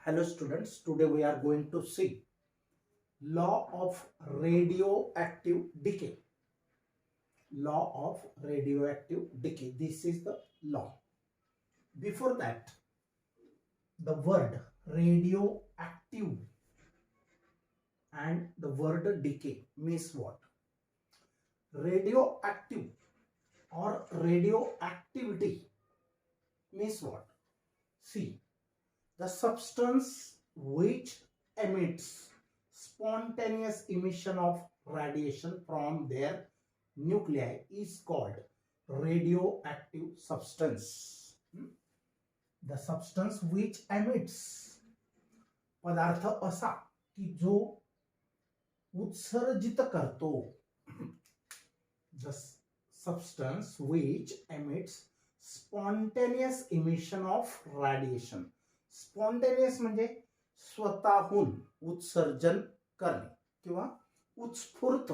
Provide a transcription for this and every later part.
Hello students, today we are going to see law of radioactive decay. Law of radioactive decay. This is the law. Before that, the word radioactive and the word decay means what? Radioactive or radioactivity means what? See, the substance which emits spontaneous emission of radiation from their nuclei is called radioactive substance. The substance which emits, पदार्थ असा की जो उत्सर्जित करतो. The substance which emits spontaneous emission of radiation. Spontaneous म्हणजे स्वतःहून उत्सर्जन करणे किंवा उत्स्फूर्त.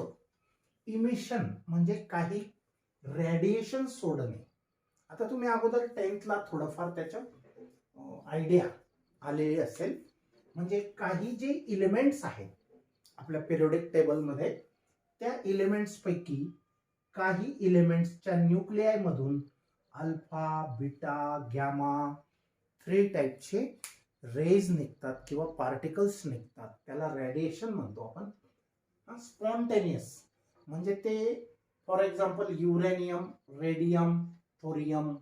इमिशन म्हणजे काही रेडिएशन सोडणे. आता तुम्ही अगोदर 10thला थोडंफार त्याच्या आयडिया आलेली असेल. म्हणजे काही जे इलिमेंट्स आहेत आपल्या पिरियोडिक टेबलमध्ये, त्या इलिमेंट्स पैकी काही इलिमेंट्सच्या न्यूक्लियाय मधून अल्फा, बीटा, गॅमा 3 टाईपचे रेज निघतात किंवा पार्टिकल्स निघतात. त्याला रेडिएशन म्हणतो आपण. स्पॉन्टेनियस म्हणजे ते for example uranium, radium, thorium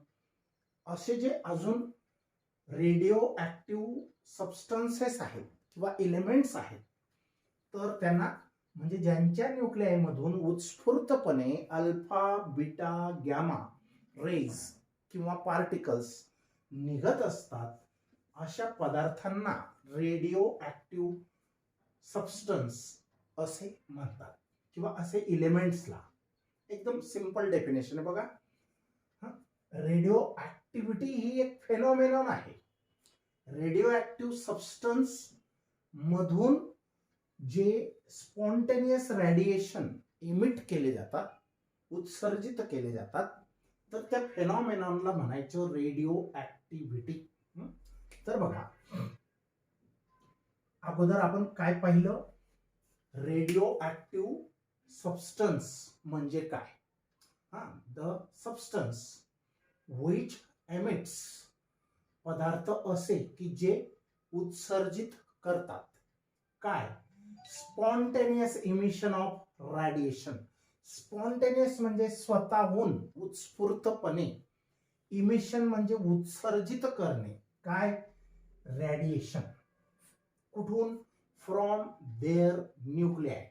असे जे अजून रेडिओ ऍक्टिव्ह सबस्टन्सेस आहेत किंवा एलिमेंट्स आहेत, तर त्यांना म्हणजे ज्यांच्या न्यूक्लियाय मधून उत्स्फूर्तपणे अल्फा, बीटा, गॅमा रेज किंवा पार्टिकल्स निघत असतात, अशा पदार्थांना रेडिओ ऍक्टिव्ह सबस्टन्स असे म्हणतात किंवा असे इलिमेंट्सला. एकदम सिंपल डेफिनेशन आहे बघा. रेडिओ ऍक्टिव्हिटी ही एक फेनॉमेनॉन आहे. रेडिओ ऍक्टिव्ह सबस्टन्स मधून जे स्पॉन्टेनियस रेडिएशन इमिट केले जातात, उत्सर्जित केले जातात, तर त्या फेनॉमेनॉनला म्हणायचं रेडिओ ऍक्टिव्हिटी. तर बघा, अगोदर आपण काय पाहिलं? रेडिओ ऍक्टिव्ह सबस्टन्स म्हणजे काय? द सबस्टन्स विच एमिट्स, पदार्थ असे की जे उत्सर्जित करतात काय? Spontaneous emission of radiation. Spontaneous म्हणजे स्वतःहून उत्स्फूर्तपणे, इमिशन म्हणजे उत्सर्जित करणे. काय? रेडिएशन. कुठून? From their nuclei.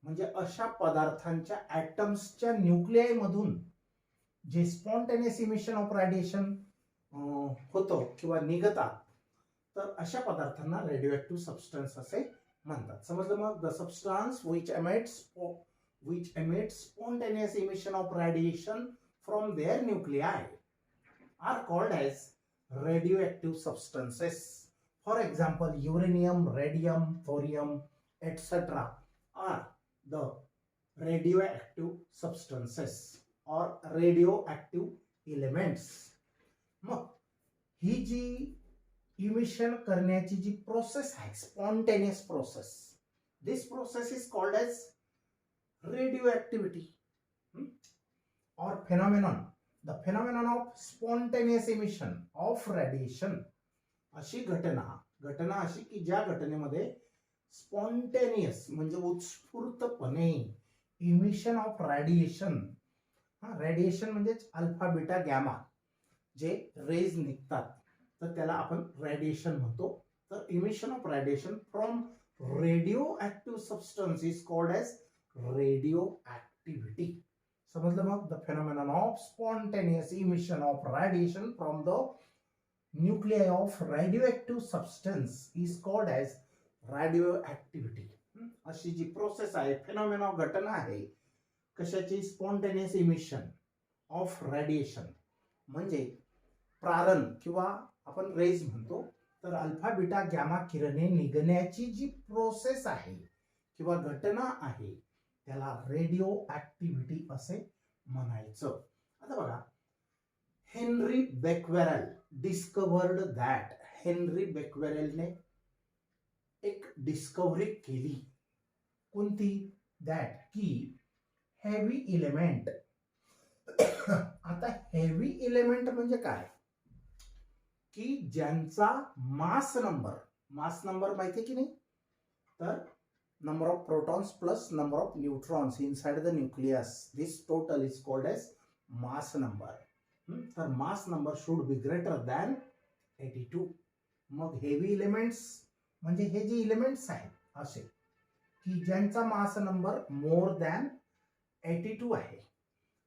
म्हणजे अशा पदार्थांच्या ऍटम्सच्या न्यूक्लियाय मधून जे स्पॉन्टेनियस इमिशन ऑफ रेडिएशन होतं किंवा निघतात, तर अशा पदार्थांना रेडिओएक्टिव्ह सबस्टन्स असे म्हणतात. समजलं? मग the substance which emits spontaneous emission of radiation from their nuclei are called as radioactive substances. For example, uranium, radium, thorium, etc. are the radioactive substances or radioactive elements. मग ही जी emission करण्याची जी process आहे, spontaneous process, this process is called as radioactivity or phenomenon. The phenomenon of spontaneous emission of radiation. अशी घटना अशी की ज्या घटनेमध्ये स्पॉन्टेनियस म्हणजे उत्स्फूर्तपणे इमिशन ऑफ रेडिएशन, रेडिएशन म्हणजे अल्फा, बीटा, गॅमा जे रेज निघतात, तर त्याला आपण रेडिएशन म्हणतो. तर emission of radiation from radio active substance is called as radioactivity. समजलं? मग the phenomenon of spontaneous emission of radiation from the nuclei of radioactive substance is called as radioactivity. अशी जी प्रोसेस आहे, फेनोमेनॉन घटना आहे, कशाची? स्पॉन्टेनियस इमिशन ऑफ रेडिएशन म्हणजे प्रारण किंवा आपण रेज म्हणतो. तर अल्फा, बीटा, गॅमा किरणे निघण्याची जी प्रोसेस आहे किंवा घटना आहे, त्याला रेडिओ ऍक्टिव्हिटी असे म्हणायचं. आता बघा, Henry Becquerel discovered that. Henry बेक्वेरेलने एक डिस्कवरी केली. कोणती? दॅट की हेवी इलेमेंट. आता हेवी इलेमेंट म्हणजे काय? की ज्यांचा मास नंबर माहिती की नाही? तर number of protons plus number of neutrons inside the nucleus, this total is called as mass number. तर mass number should be greater than 82. मग हेवी इलेमेंट्स म्हणजे हे जे इलेमेंट्स आहेत असे की ज्यांचा मास नंबर मोर दॅन 82 आहे,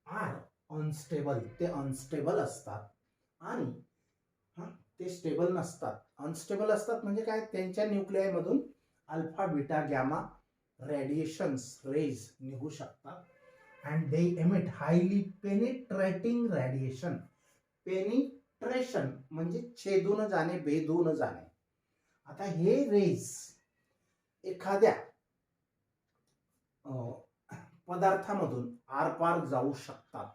आर अनस्टेबल. ते अनस्टेबल असतात आणि ते स्टेबल नसतात. अनस्टेबल असतात म्हणजे काय? त्यांच्या न्यूक्लियाय मधून alpha beta gamma radiations rays निघू शकतात. And they emit highly penetrating radiation. Penetration म्हणजे छेदून जाणे, भेदून जाणे. आता हे रेज एखाद्या पदार्थामधून आरपार जाऊ शकतात.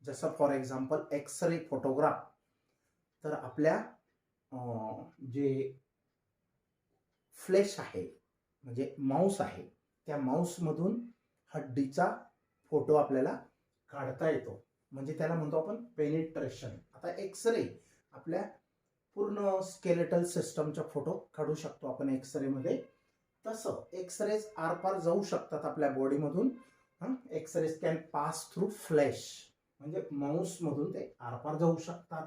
जसं फॉर एक्झाम्पल एक्सरे फोटोग्राफ. तर आपल्या जे फ्लेश आहे म्हणजे मांस आहे, त्या मांसमधून हड्डीचा फोटो आपल्याला काढता येतो, म्हणजे त्याला म्हणतो आपण पेनिट्रेशन. आता एक्सरे आपल्या पूर्ण स्केलेटल सिस्टमचा फोटो काढू शकतो आपण एक्सरे मध्ये. तसं एक्सरेज आरपार जाऊ शकतात आपल्या बॉडीमधून. X rays can pass through flesh म्हणजे मांस मधून ते आरपार जाऊ शकतात.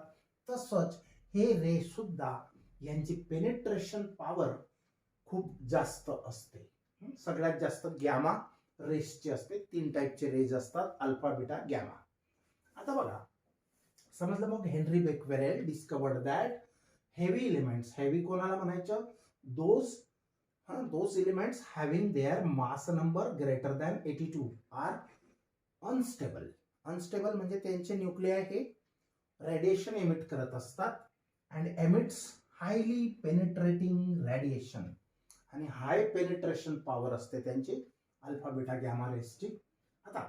तसंच हे रे सुद्धा यांची पेनिट्रेशन पॉवर खूप जास्त असते. सगळ्यात जास्त गॅमा रेसची असते. 3 टाईपचे रेज असतात, अल्फा बीटा गॅमा. आता बघा, समजलं. मग Henri Becquerel discovered that heavy elements, heavy कोणाला म्हणायचं? Those elements having their mass number greater than 82 are unstable. Unstable म्हणजे त्यांचे न्यूक्लियाय हे रेडिएशन एमिट करत असतात. And emits highly penetrating radiation. आणि हाय पेनिट्रेशन पॉवर असते त्यांची अल्फा बीटा गॅमा रेसची. आता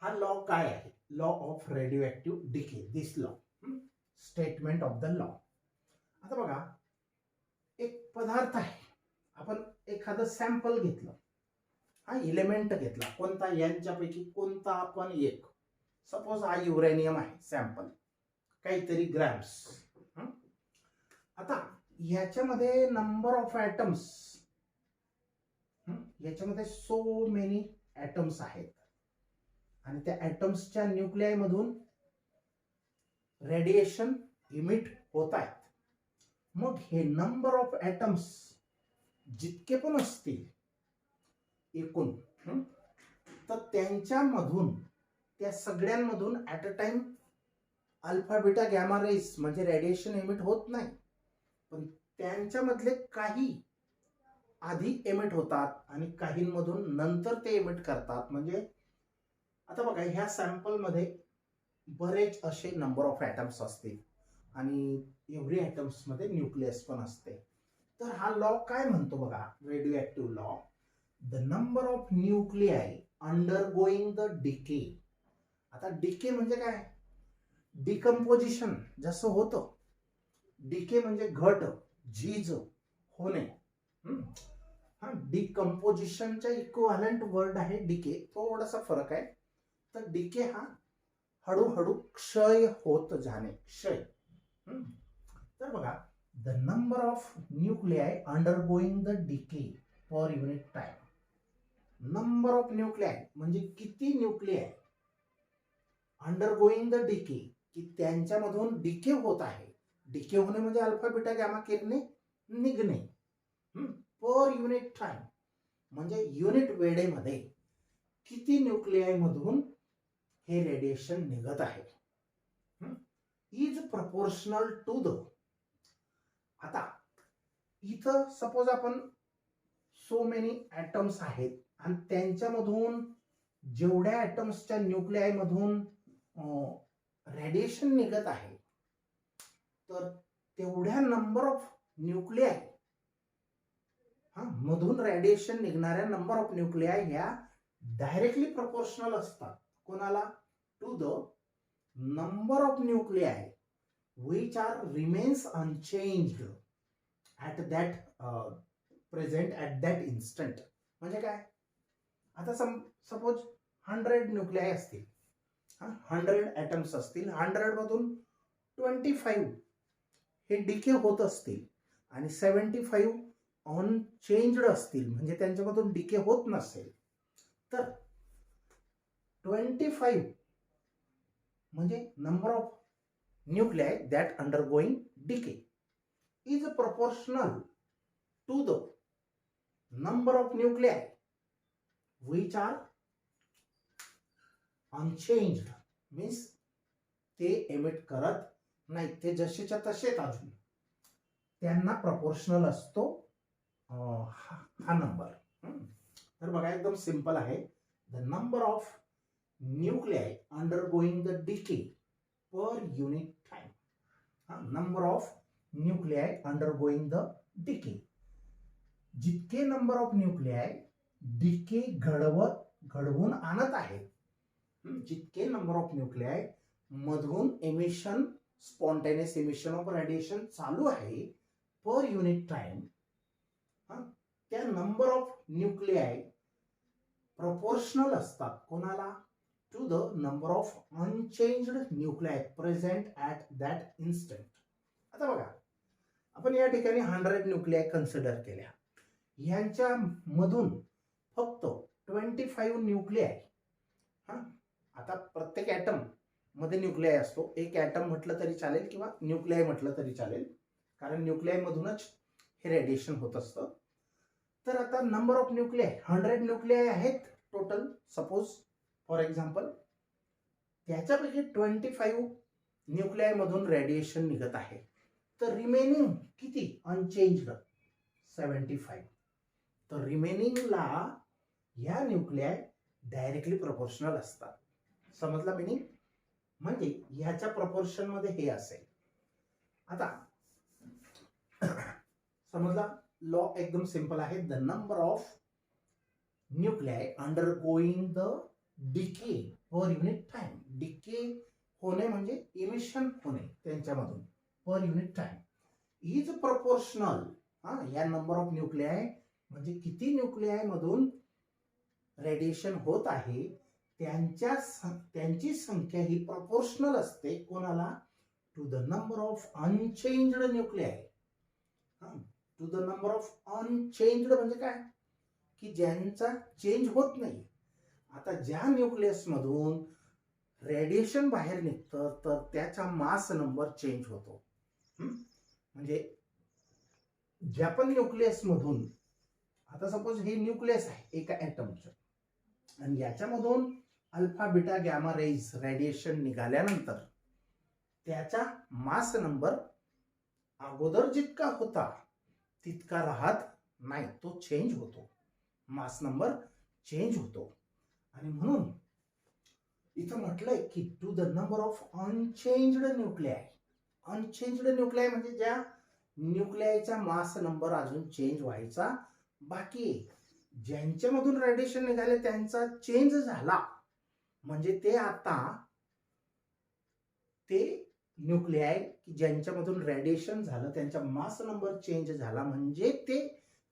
हा लॉ काय आहे? Law of radio active decay. This law, statement of the law. आता बघा, एक पदार्थ आहे, आपण एखादं सॅम्पल घेतलं, हा इलेमेंट घेतला, कोणता? यांच्यापैकी कोणता आपण एक. सपोज हा युरेनियम आहे सॅम्पल, काहीतरी ग्रॅम्स. आता याच्यामध्ये नंबर ऑफ ॲटम्स, याच्यामध्ये सो मेनी ॲटम्स आहेत आणि त्या ॲटम्सच्या न्यूक्लियाय मधून रेडिएशन इमिट होत आहेत. मग हे नंबर ऑफ ॲटम्स जितके पण असतील एकूण, तर त्यांच्यामधून, त्या सगळ्यांमधून at a time alpha beta gamma rays म्हणजे रेडिएशन एमिट होत नाही. पण त्यांच्यामधले काही आधी एमिट होतात आणि काहींमधून नंतर ते एमिट करतात. म्हणजे आता बघा, ह्या सॅम्पल मध्ये बरेच असे नंबर ऑफ ॲटम्स असतील आणि एव्हरी ॲटम्स मध्ये न्यूक्लियस पण असते. तर हा लॉ काय म्हणतो बघा, radio active law. The number of nuclei undergoing the decay. आता डिके म्हणजे काय? डिकम्पोजिशन जसं होतं. डिके म्हणजे घट, झीज होणे. डिकम्पोजिशनच्या इक्विव्हॅलंट वर्ड आहे डिके. थोडासा फरक आहे. तर डिके हा हळूहळू क्षय होत जाणे, क्षय. तर बघा, the number of nuclei undergoing the decay per unit time. Number of nuclei म्हणजे किती न्यूक्लियाय अंडरगोईंग द डिके, की त्यांच्यामधून डिके होत आहे. डिके होणे म्हणजे अल्फा बीटा गॅमा किरणे निघणे. पर युनिट टाइम म्हणजे युनिट वेळेमध्ये किती न्यूक्लियाय मधून हे रेडिएशन निघत आहे. Is proportional to the. आता इथं सपोज आपण सो मेनी ॲटम्स आहेत आणि त्यांच्यामधून जेवढ्या ॲटम्सच्या न्यूक्लियाय मधून रेडिएशन निघत आहे, तर तेवढ्या नंबर ऑफ न्यूक्लियाय मधून रेडिएशन निघणाऱ्या नंबर ऑफ न्यूक्लियाय ह्या डायरेक्टली प्रपोर्शनल असतात. कोणाला? To the number of nuclei which are remains unchanged at that present at that instant. म्हणजे काय, आता सपोज 100 न्यूक्लिआय असतील, 100 ॲटम्स असतील, 100 मधून 25 हे डिके होत असतील आणि 75 अनचेंज्ड असतील, म्हणजे त्यांच्यामधून डिके होत नसेल, तर 25 म्हणजे number of nuclei that undergoing decay is proportional to the number of nuclei which are unchanged. Means ते एमिट करत नाही, ते जसेच्या तसेच अजून त्यांना प्रपोर्शनल असतो हा नंबर. तर बघा एकदम सिंपल आहे. The number of nuclei undergoing the decay per unit time. Number of nuclei undergoing the decay, जितके नंबर ऑफ न्यूक्लिआय डिके घडवून आणत आहेत, जितके नंबर ऑफ न्यूक्लिआय मधून emission, spontaneous emission of radiation चालू आहे पर युनिट टाइम, त्या number of nuclei proportional असतात कोणाला, to the number of unchanged nuclei present at that instant. आता बघा, आपण या ठिकाणी 100 न्यूक्लिआय कन्सिडर केल्या, यांच्या मधून फक्त 25 न्यूक्लिआय, आता प्रत्येक ॲटम मध्ये न्यूक्लिआय असतो, एक ॲटम म्हटलं तरी चालेल किंवा न्यूक्लिआय म्हटलं तरी चालेल, कारण न्यूक्लिआय मधूनच हे रेडिएशन होत असतं. तर आता नंबर ऑफ न्यूक्लिआय 100 न्यूक्लिआय आहेत टोटल, सपोज फॉर एक्झाम्पल, त्याच्यापैकी 25 न्यूक्लिआय मधून रेडिएशन निघत आहे, तर रिमेनिंग किती अनचेंज्ड 75. तर रिमेनिंगला या न्यूक्लिआय डायरेक्टली प्रपोर्शनल असतात. समजला मिनिंग? म्हणजे ह्याच्या प्रपोर्शन मध्ये हे असेल. आता समजला, लॉ एकदम सिंपल आहे. The number of nuclei undergoing the decay per unit time, decay होणे म्हणजे इमिशन होणे त्यांच्यामधून per unit time, is proportional. या नंबर ऑफ न्यूक्लिआय म्हणजे किती न्यूक्लिआय मधून रेडिएशन होत आहे त्यांची संख्या ही प्रपोर्शनल असते कोणाला, to the number of unchanged nuclei. To the number of unchanged म्हणजे काय, की ज्यांचा चेंज होत नाही. आता ज्या न्यूक्लियस मधून रेडिएशन बाहेर निघतं तर त्याचा मास नंबर चेंज होतो. म्हणजे ज्या पण न्यूक्लियस मधून, आता सपोज हे न्यूक्लियस आहे एका ॲटमचं, आणि याच्यामधून alpha beta gamma rays radiation निघाल्यानंतर त्याचा मास नंबर अगोदर जितका होता तितका राहत नाही, तो चेंज होतो, मास नंबर चेंज होतो. आणि म्हणून इथं म्हटलंय की to the number of unchanged nuclei. Unchanged nuclei म्हणजे ज्या न्यूक्लिआयचा मास नंबर अजून चेंज व्हायचा बाकी आहे. ज्यांच्यामधून रेडिएशन निघाले त्यांचा चेंज झाला म्हणजे ते आता ते न्यूक्लिआय की ज्यांच्यामधून रेडिएशन झालं त्यांचा मास नंबर चेंज झाला म्हणजे ते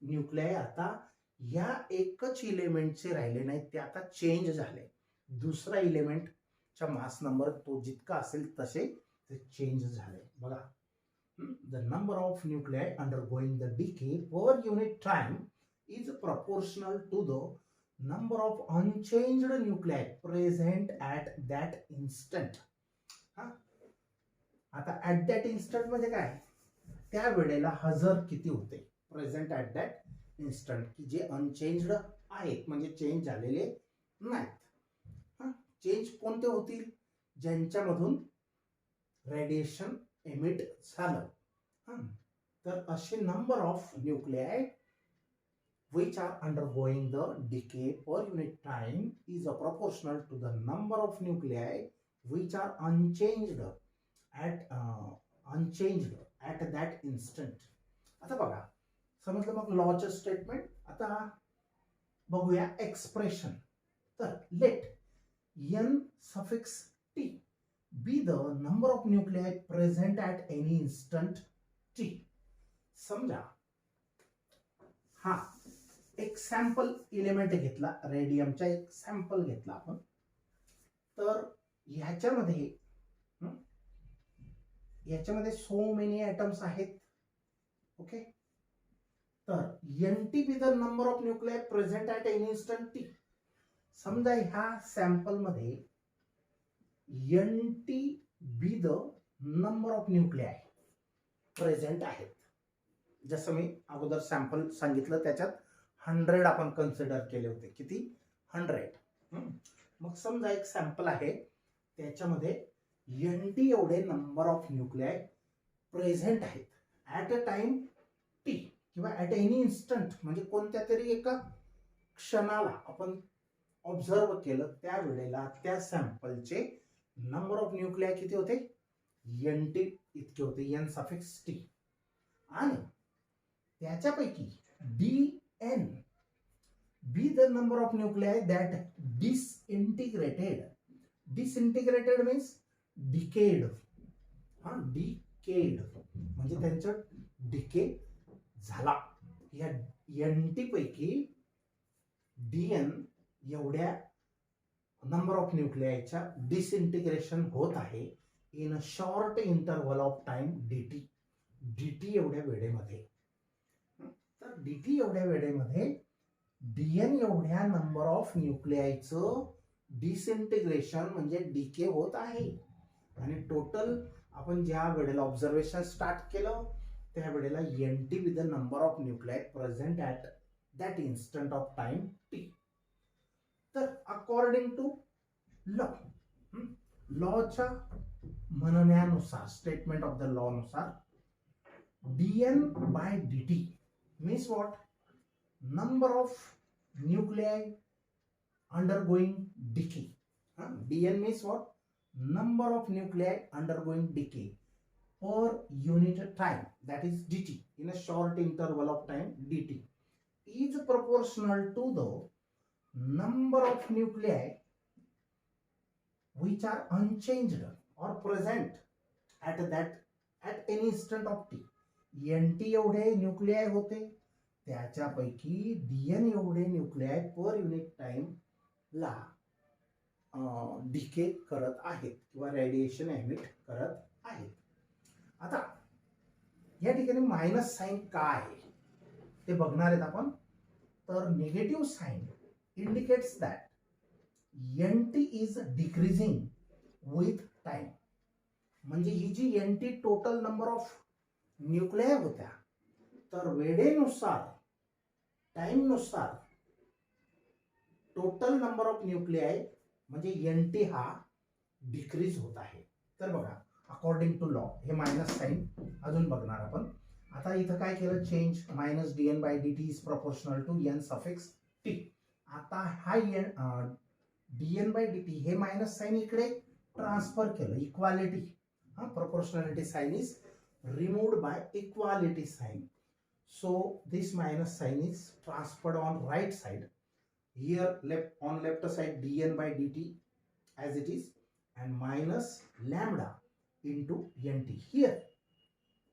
न्यूक्लिआय आता या एकच इलेमेंटचे राहिले नाहीत, ते आता चेंज झाले. दुसरा इलेमेंटचा मास नंबर तो जितका असेल तसे ते चेंज झाले. बघा, the number of nuclei undergoing the decay per unit time is proportional to the number of unchanged nuclei present at that instant. आता at that instant म्हणजे काय, त्या वेळेला हजर किती होते, प्रेझेंट ॲट दॅट इन्स्टंट, की जे अनचेंज्ड आहेत म्हणजे चेंज झालेले नाहीत. चेंज कोणते होतील, ज्यांच्यामधून रेडिएशन एमिट झालं. तर असे number of nuclei which are undergoing the decay per unit time is proportional to the number of nuclei which are unchanged at that instant. आता बघा, समजलं मग लॉचं स्टेटमेंट. आता बघूया एक्सप्रेशन. तर late n suffix t be the number of nuclei present at any instant t. समजा हा एक सॅम्पल इलेमेंट घेतला, रेडियमचा एक सॅम्पल घेतला आपण. तर ह्याच्यामध्ये सो मेनी ॲटम्स आहेत. ओके, तर NT be the number of nuclei present at any instant T. समजा ह्या सॅम्पल मध्ये NT be the number of nuclei present आहेत. जसं मी अगोदर सॅम्पल सांगितलं त्याच्यात 100 आपण कन्सिडर केले होते. किती? 100. मग समजा एक सॅम्पल आहे, त्याच्यामध्ये NT एवढे नंबर ऑफ न्यूक्लिआय प्रेझेंट आहेत ॲट अ टाइम टी किंवा ॲट एनी इन्स्टंट, म्हणजे कोणत्या तरी एका क्षणाला आपण ऑब्झर्व केलं त्यावेळेला त्या सॅम्पलचे नंबर ऑफ न्यूक्लिआय किती होते? NT इतके होते, N सफिक्स T. आणि त्याच्यापैकी DN be the number of nuclei that disintegrated. Disintegrated means decayed. Decayed म्हणजे त्यांचं डिके झाला. या NT पैकी DN एवढ्या नंबर ऑफ न्यूक्लिआयच्या डिसइंटिग्रेशन होत आहे in a short interval of time DT एवढ्या वेळेमध्ये. तर DT एवढ्या वेळेमध्ये DN एवढ्या नंबर ऑफ न्यूक्लिआयचं डिसइंटिग्रेशन म्हणजे डिके होत आहे. आणि टोटल आपण ज्या वेळेला ऑब्झर्वेशन स्टार्ट केलं त्या वेळेला NT with the number of nuclei present at that instant of time T. तर अकॉर्डिंग टू लॉच्या म्हणण्यानुसार, स्टेटमेंट ऑफ द लॉ नुसार, DN by DT means what? Number of nuclei undergoing decay. DN means what? Number of nuclei undergoing decay per unit time, that is DT, in a short interval of time DT is proportional to the number of nuclei which are unchanged or present at any instant of T. NT एवढे न्यूक्लिआय होते, त्याच्यापैकी DN एवढे न्यूक्लिआय पर unit time ला decay करत आहेत किंवा radiation emit करत आहेत. आता या ठिकाणी मायनस साइन काय ते बघणार आहेत आपण. तर negative sign indicates that NT is decreasing with time. म्हणजे ही जी NT total number of nuclei होत्या, तर वेळेनुसार, टाइमनुसार टोटल नंबर ऑफ न्यूक्लिआय म्हणजे NT हा डिक्रीज होत आहे. तर बघा, अकॉर्डिंग टू लॉ हे मायनस साइन अजून बघणार आपण. आता इथं काय केलं? Change minus DN by DT is proportional to N suffix T. आता हा DN बाय DT हे मायनस साइन इकडे ट्रान्सफर केलं, equality. Proportionality sign is removed by equality sign. So this minus sign is transferred on right side. Here on left side DN by DT as it is, and minus lambda into NT. Here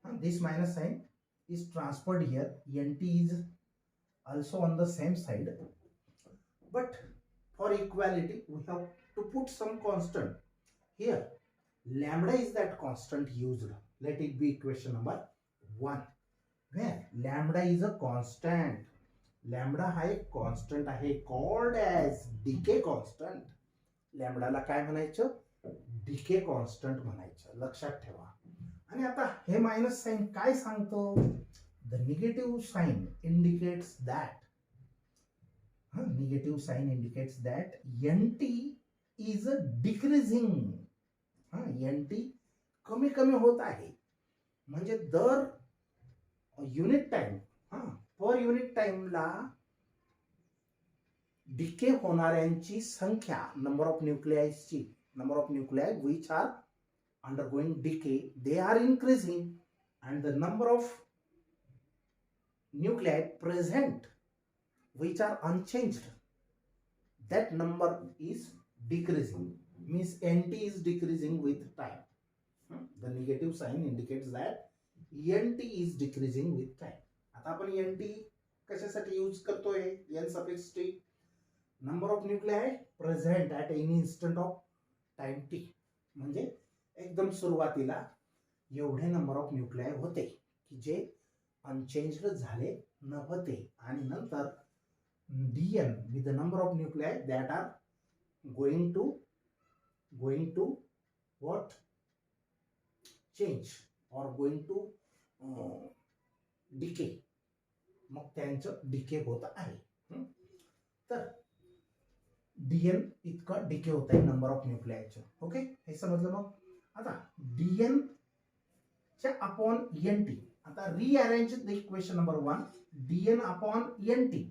this minus sign is transferred here. NT is also on the same side. But for equality we have to put some constant here. Lambda is that constant used. Let it be equation number 1, where lambda is a constant. Lambda हा एक constant आहे, called as decay constant. Lambda ला काय म्हणायचं? Decay constant म्हणायचं, लक्षात ठेवा. आणि आता हे मायनस साइन काय सांगतो? The negative sign indicates that NT is decreasing. NT कमी कमी होत आहे. म्हणजे दर युनिट टाइम, पर युनिट टाइमला डिके होणाऱ्यांची संख्या, number of nuclei which are undergoing decay, they are increasing, and the number of nuclei present which are unchanged, that number is decreasing. Means NT is decreasing with time. The negative sign indicates that NT is decreasing with time. आता आपण NT कशासाठी use करतोय N suffix T? Number of nuclei present at any instant of time T, म्हणजे एकदम सुरुवातीला एवढे number of न्यूक्लिआय होते की जे अनचेंज्ड झाले नव्हते, आणि नंतर dn with the number of nuclei that are going to what change or going to decay, मग त्यांचं डिके होत आहे. तर dn इतकं डिके होत आहे नंबर ऑफ न्यूक्लिआयचं. ओके, हे समजलं. मग आता dn च्या अपॉन nt, आता rearrange the equation number 1. dn upon nt,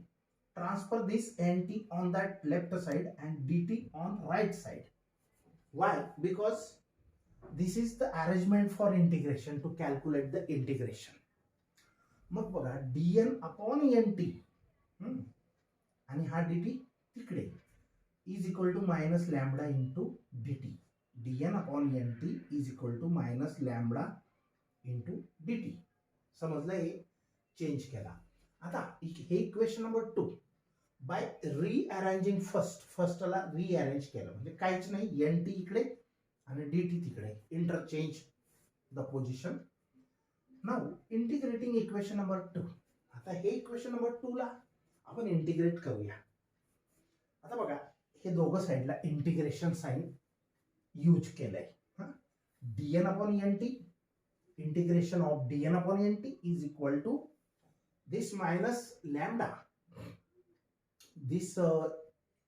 transfer this nt on that left side and dt on right side. Why? Because this is the arrangement for integration to calculate the integration. मग बघा dn upon nt आणि हा dt तिकडे is equal to minus lambda into dt. dn upon nt is equal to minus lambda into dt. समजलं? हे change केला. आता हे इक्वेशन नंबर 2 बाय रिअरेंजिंग फर्स्टला रिअरेंज केलं, म्हणजे काहीच नाही, एन टी इकडे आणि डी टी तिकडे, interchange the position. Now integrating equation number 2. आता हे इक्वेशन नंबर 2 ला आपण इंटिग्रेट करूया. आता बघा हे दोघं साईडला इंटिग्रेशन साइन यूज केलंय. dn upon nt, integration of dn upon nt is equal to this minus lambda. This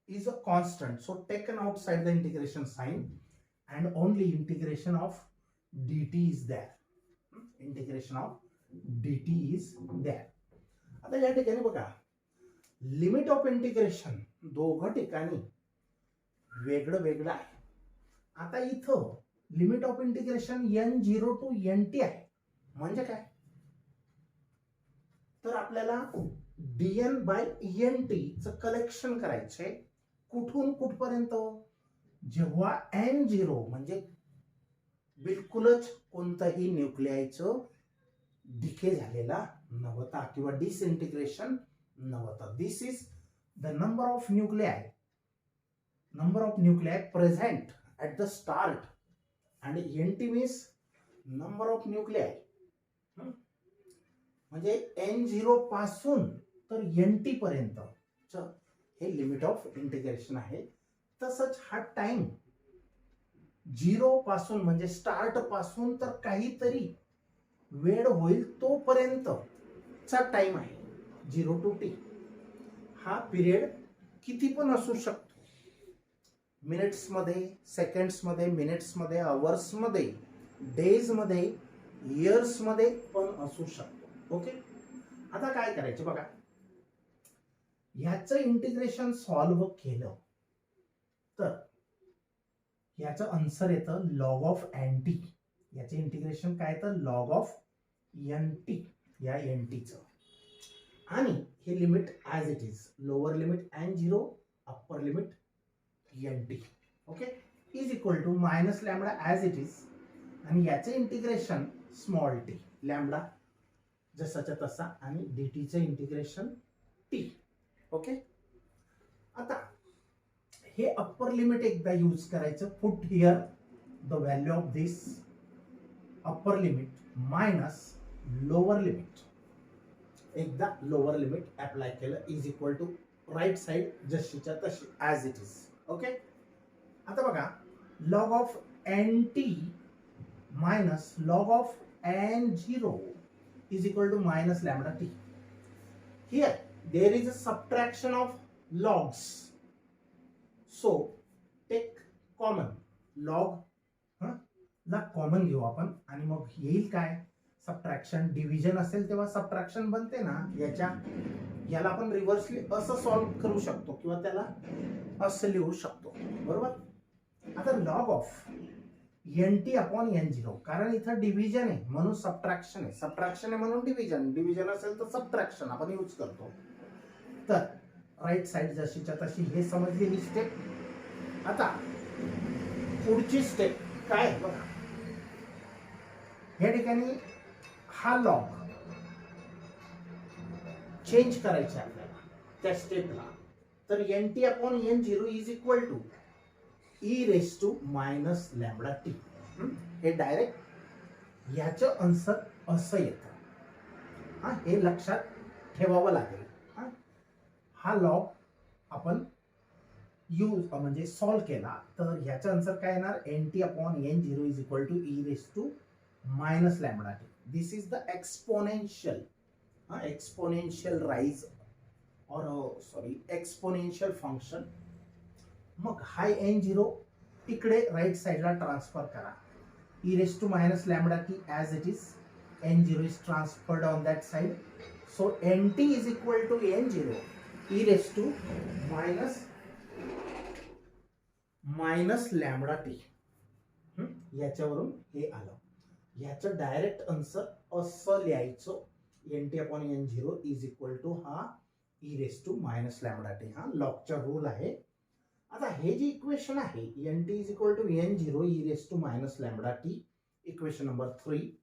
is a constant, so taken outside the integration sign and only integration of dt is there. Integration of dt is there. आता या ठिकाणी बघा limit of integration दोघं ठिकाणी वेगळं वेगळं आहे. आता इथं limit of integration n0 to nt आहे, म्हणजे काय? तर आपल्याला dn बाय ent चं कलेक्शन करायचंय कुठून कुठपर्यंत? जेव्हा n0 म्हणजे बिलकुलच कोणताही न्यूक्लिआयचं डिके झालेला नव्हता किंवा डिसइंटिग्रेशन नव्हता. This is the number of nuclei present at the start, आणि nt means number of nuclei, म्हणजे n0 पासून तर nt पर्यंत हे लिमिट ऑफ इंटिग्रेशन आहे. तसंच हा टाइम 0 पासून म्हणजे स्टार्ट पासून तर काहीतरी वेळ होईल तोपर्यंतचा टाइम आहे 0 टू t. हा पिरियड किती पण असू शकतो, मिनिट्स मध्ये, सेकंड्स मध्ये, मिनिट्स मध्ये, अवर्स मध्ये, डेज मध्ये, इयर्स मध्ये पण असू शकतो. ओके, आता काय करायचं बघा, ह्याचं इंटिग्रेशन सॉल्व्ह केलं तर याचं आन्सर येतं लॉग ऑफ nt. याचे इंटिग्रेशन काय येतं? लॉग ऑफ nt, या ntचं. आणि हे limit as it is, lower limit n0, upper limit nt. Okay, is equal to minus lambda as it is, आणि याचे इंटिग्रेशन स्मॉल t, लॅम्बडा जसाच्या तसा, आणि dt चे इंटिग्रेशन t. ओके, आता हे अप्पर लिमिट एकदा यूज करायचं. Put here the value of this upper limit minus lower limit. एकदा लोअर लिमिट अप्लाय केलं is equal to right side जशीच्या तशी ॲज इट इज. ओके, आता बघा log of nt minus log of n0 is equal to minus lambda t. Here there is a subtraction of logs, so take common log ला common घेऊ आपण, आणि मग येईल काय? सबट्रॅक्शन. डिव्हिजन असेल तेव्हा सबट्रॅक्शन बनते ना. याला आपण रिव्हर्सली असं सॉल्व्ह करू शकतो किंवा त्याला असं लिहू शकतो, बरोबर. आता log of nt upon n0, कारण इथं डिव्हिजन आहे म्हणून सबट्रॅक्शन आहे, सबट्रॅक्शन आहे म्हणून डिव्हिजन, डिव्हिजन असेल तर सबट्रॅक्शन आपण यूज करतो. तर राईट साइड जशीच्या तशी, हे समजली ही स्टेप. आता पुढची स्टेप काय बघा, या ठिकाणी हा लॉग चेंज करायचे आपल्याला त्या स्टेपला, तर N T upon N zero is equal to E raise to minus lambda T. हे डायरेक्ट ह्याचं आन्सर असं येतं. हे लक्षात ठेवावं लागेल. हा लॉ आपण यूज म्हणजे सॉल्व केला तर ह्याचा आन्सर काय येणार, N T upon N zero is equal to E raise to minus lambda T. This is the exponential rise or sorry exponential function. मग हा एन झिरो इकडे राईट साईडला ट्रान्सफर करा. E raise to minus lambda T as it is, N zero is transferred on that side. So N T is equal to N zero E raise to minus lambda T. याच्यावरून हे आलं. याचं direct answer असं लिहायचं, N T upon N zero is equal to हा E raise to minus lambda T. हा लॉगचा rule आहे. आता हे जे इक्वेशन आहे N T is equal to N zero E raise to minus lambda T, equation number 3.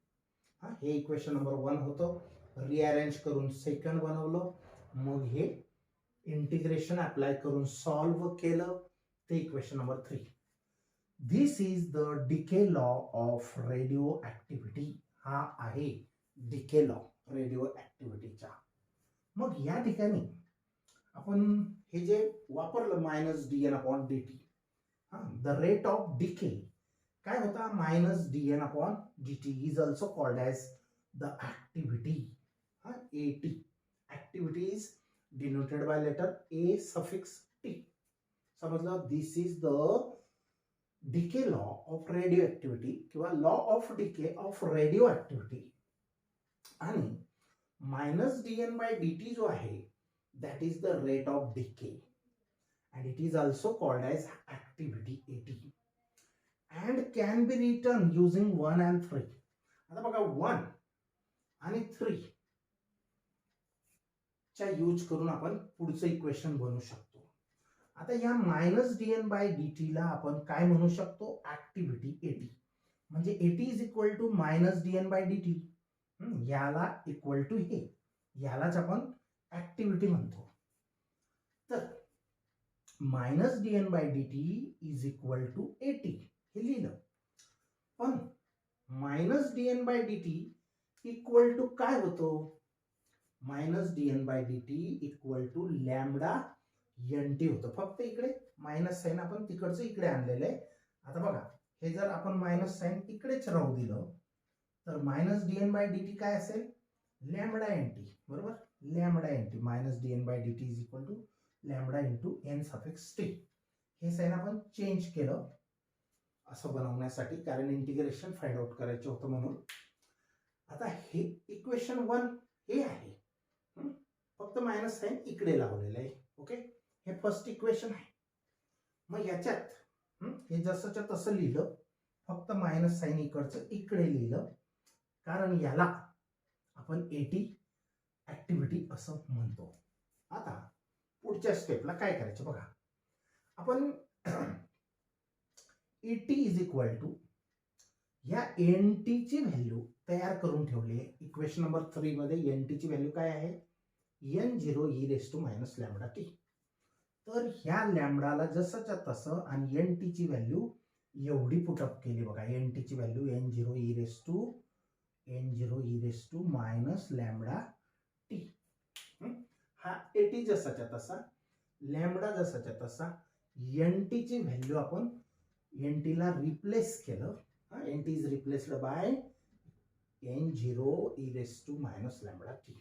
हे equation number 1 होतं. रिअरेंज करून सेकंड बनवलं, मग हे इंटिग्रेशन अप्लाय करून सॉल्व केलं, ते equation number 3. This is the decay law of radio activity. हा आहे डिके लॉ रेडिओ ऍक्टिव्हिटीचा. मग या ठिकाणी आपण हे जे वापरलं minus D N upon D T, the rate of decay काय होता, minus D N upon D T is also called as the activity. A T, activity is denoted by letter A suffix T. समजलं. This is the decay law of radio activity किंवा law of decay of radio activity. आणि minus D N by D T जो आहे that is the rate of decay and it is also called as activity AT and can be written using 1 and 3. आता बघा 1 आणि 3 चा use करून आपण पुढचं इक्वेशन बनवू शकतो. आता या minus D N by D T ला आपण काय म्हणू शकतो, ऍक्टिव्हिटी एटी. म्हणजे AT is equal to minus D N by D T. याला इक्वल टू हे, यालाच आपण ऍक्टिव्हिटी म्हणतो. तर minus D N by D T is equal to AT हे लिहिलं. पण minus D N by D T equal to काय होतो, minus D N by D T equal to lambda N T होतं. फक्त इकडे मायनस साईन आपण तिकडचं इकडे आणलेलं आहे. आता बघा हे जर आपण मायनस साईन इकडेच राहू दिलं तर minus D N by D T काय असेल, लॅम्बडा एन टी. बरोबर, lambda N T minus D N by D T is equal to lambda into N suffix T. हे साईन आपण चेंज केलं असं बनवण्यासाठी, कारण इंटिग्रेशन फाइंड आउट करायचं होतं म्हणून. आता हे इक्वेशन 1 हे आहे, फक्त मायनस साईन इकडे लावलेलं आहे. ओके, हे फर्स्ट इक्वेशन आहे. मग याच्यात हे जसंच्या तसं लिहिलं, फक्त मायनस साईन इकडचं इकडे लिहिलं, कारण याला आपण एटी ऍक्टिव्हिटी असं म्हणतो. आता पुढच्या स्टेपला काय करायचं बघा, आपण एटी इज इक्वल टू या एन टी ची व्हॅल्यू तयार करून ठेवली आहे. इक्वेशन नंबर 3 मध्ये एन टी ची व्हॅल्यू काय आहे, N zero E raise to minus lambda T. तर ह्या लॅम्बडाला जसंच्या तसं आणि एन टी ची व्हॅल्यू एवढी पुटअप केली बघा. एन टी ची value N zero E raise to minus lambda T. हा एटी जसाच्या तसा, लॅम्बडा जसाच्या तसा, एन टी ची व्हॅल्यू आपण एन टी ला रिप्लेस केलं. N T is replaced by N zero E raise to minus lambda T.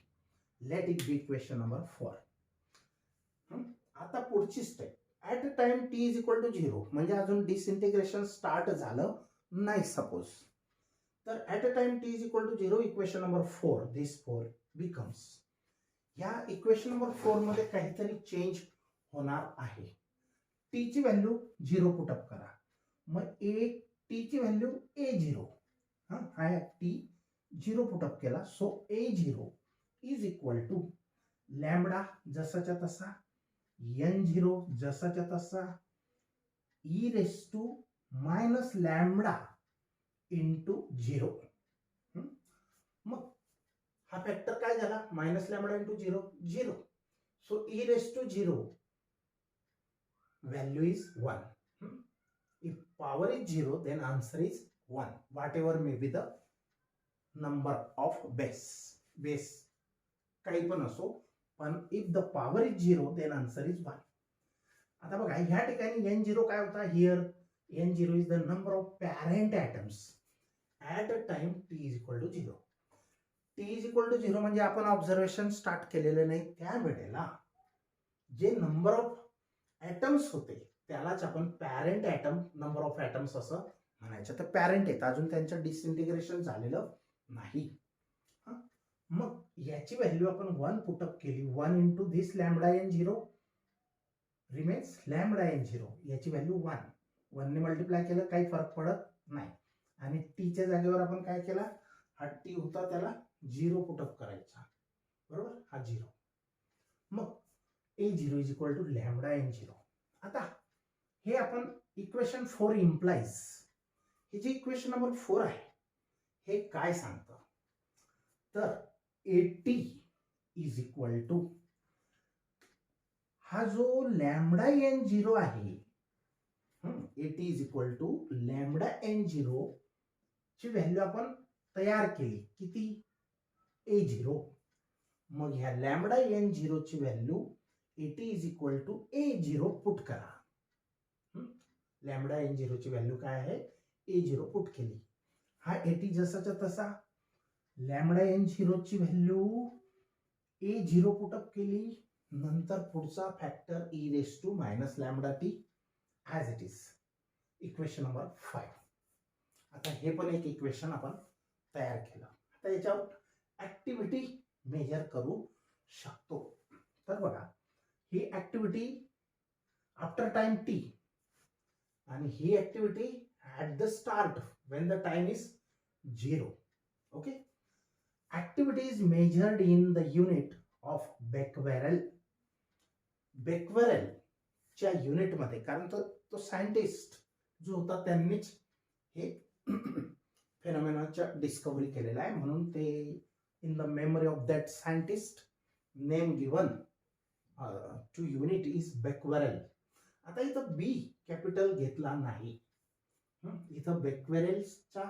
Let it be equation number 4. आता पुढची step, at a time T is equal to 0, म्हणजे अजून disintegration start झालं नाही suppose. तर at a time T is equal to 0, equation number 4, this 4 becomes. या equation number 4 मध्ये काहीतरी चेंज होणार आहे. टी ची व्हॅल्यू 0 पुटअप करा. मग टी ची व्हॅल्यू A0, हा टी 0 पुटअप केला. So A0 is equal to lambda जसाच्या तसा, एन झिरो जसाच्या तसा, E raise to minus lambda into 0. मग हा फॅक्टर काय झाला, minus lambda into 0 0. So E raise to 0 value is 1. If power is 0, then answer is 1, whatever may be the number of base काही पण असो, पण if the power is 0, then answer is 1. आता बघा ह्या ठिकाणी n0 काय होता, here n0 is the number of parent atoms at a time t is equal to 0. t is equal to 0 म्हणजे आपण ऑब्झर्वेशन स्टार्ट केलेले नाही, त्या वेळेला जे नंबर ऑफ ॲटम्स होते त्यालाच आपण parent atom, number of atoms असं म्हणायचं. तर पॅरेंट आहेत, अजून त्यांचं डिसइंटिग्रेशन झालेलं नाही. मग याची व्हॅल्यू आपण 1 पुटअप केली, 1 into this lambda N 0 remains lambda N 0, याची व्हॅल्यू 1. 1 ने मल्टिप्लाय केलं काही फरक पडत नाही. आणि टीच्या जागेवर आपण काय केला, हा टी होता त्याला 0 पुटअप करायचा, बरोबर, हा 0. मग a0 is equal to lambda N 0. आता हे आपण इक्वेशन 4 इम्प्लाइज, हे जे इक्वेशन नंबर 4 आहे हे काय सांगतं, तर at इज इक्वल टू हा जो लॅमडा एन 0 आहे, at is equal to lambda N 0 ची व्हॅल्यू आपण तयार केली, किती, a0. मग ह्या लॅमडा एन 0 ची value at is equal to a0 put करा. लॅमडा एन 0 ची व्हॅल्यू काय आहे, a0 पुट केली. हा at जसाच्या तसा, लॅमडा एन 0 ची व्हॅल्यू a0 पुटअप केली, नंतर पुढचा factor e raise to minus lambda T as it is, equation number 5. आता हे पण एक इक्वेशन आपण तयार केलं. आता याच्यावर ऍक्टिव्हिटी मेजर करू शकतो. तर बघा ही ऍक्टिव्हिटी आफ्टर टाइम टी आणि ही activity at the start when the time is 0. Okay, activity is measured in the unit of Becquerel. Becquerel च्या युनिट मध्ये, कारण तो सायंटिस्ट जो होता त्यांनीच हे फेनॉमेनाच्या डिस्कव्हरी केलेला आहे, म्हणून ते in the memory of that scientist name given to unit is becquerel. आता इथं बी कॅपिटल घेतला नाही, इथं बेक्वेरेलचा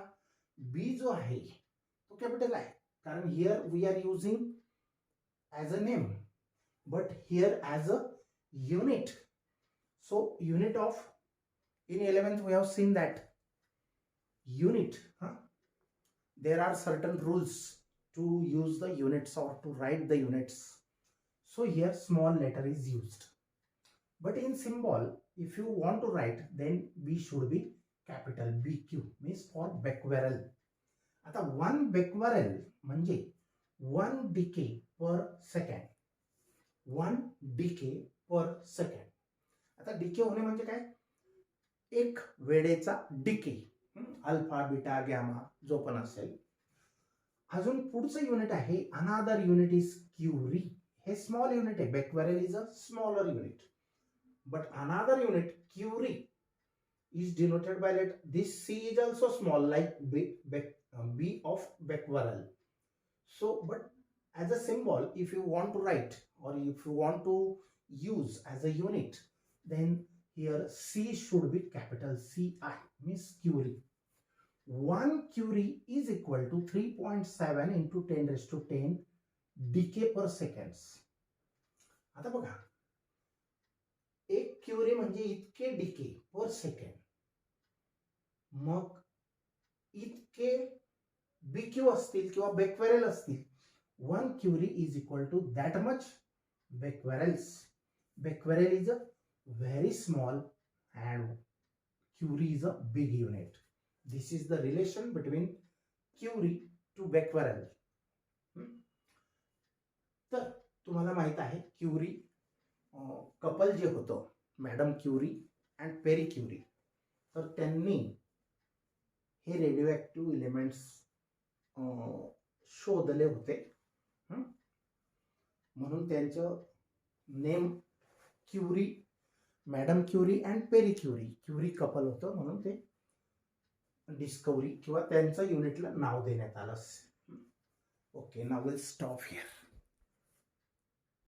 बी जो आहे तो कॅपिटल आहे, कारण here we are using as a name but here as a unit. So unit of, in 11th we have seen that unit, there are certain rules to use the units or to write the units. So here small letter is used, but in symbol if you want to write then B should be capital, BQ means for becquerel. आता 1 becquerel म्हणजे 1 decay per second, 1 decay पर second. आता decay होणे म्हणजे काय, एक वेळेचा decay, alpha beta gamma जो पण असेल. अजून पुढचं युनिट आहे अनादर युनिट इज क्युरी. हे स्मॉल युनिट आहे, becquerel is a smaller unit, but another unit curie is denoted by let this C is also small like B of becquerel. So but as a symbol if you want to write or if you want to use as a unit, then here C should be capital CI means curie. 1 curie is equal to 3.7 into 10 raised to 10 decay per seconds. आता बघा एक Curie म्हणजे इतके decay पर second, मग इतके BQ असतील किंवा बेक्वेरेल असतील. 1 curie is equal to that much becquerels. Becquerel is a very small and curie is a big unit. This is the relation between curie to becquerel. तर तुम्हाला माहित आहे क्युरी कपल जे होतं, madam Curie and Pierre Curie, तर त्यांनी हे radio active elements शोधले होते, म्हणून त्यांचं name Curie, madam Curie and Pierre Curie, Curie couple होतं म्हणून ते डिस्कवरी किंवा त्यांचं युनिटला नाव देण्यात आलं. Okay, now we'll stop here.